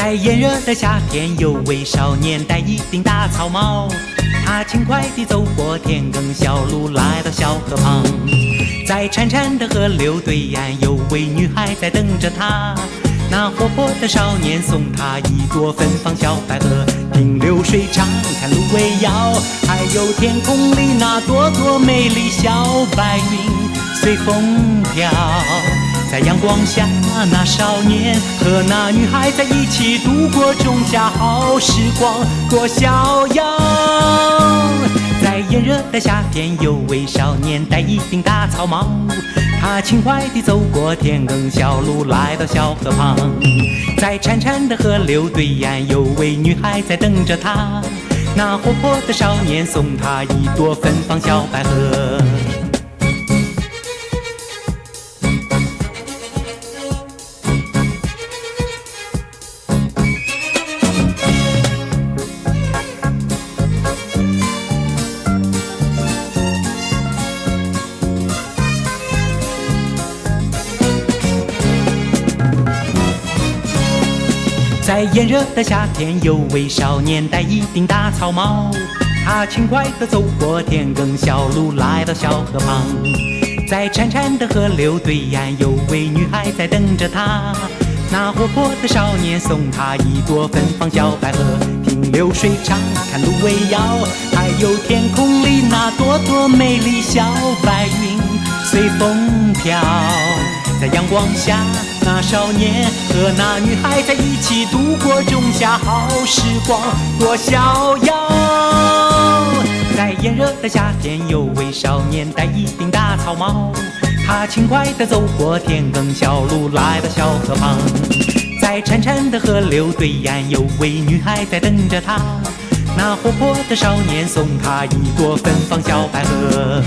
在炎热的夏天，有位少年戴一顶大草帽，他轻快地走过田埂小路，来到小河旁。在潺潺的河流对岸，有位女孩在等着他。那活泼的少年送她一朵芬芳小百合，听流水唱，看芦苇摇，还有天空里那朵朵美丽小白云随风飘。在阳光下，那少年和那女孩在一起度过仲夏好时光，多逍遥。在炎热的夏天，有位少年戴一顶大草帽，他轻快地走过田埂小路，来到小河旁。在潺潺的河流对岸，有位女孩在等着他。那活泼的少年送她一朵芬芳小百合。在炎热的夏天，有位少年戴一顶大草帽，他轻快地走过田埂小路，来到小河旁。在潺潺的河流对岸，有位女孩在等着他。那活泼的少年送她一朵芬芳小百合，听流水唱，看芦苇摇，还有天空里那朵朵美丽小白云随风飘。在阳光下，那少年和那女孩在一起度过仲夏好时光，多逍遥。在炎热的夏天，有位少年戴一顶大草帽，他轻快地走过田埂小路，来到小河旁。在潺潺的河流对岸，有位女孩在等着他。那活泼的少年送她一朵芬芳小百合。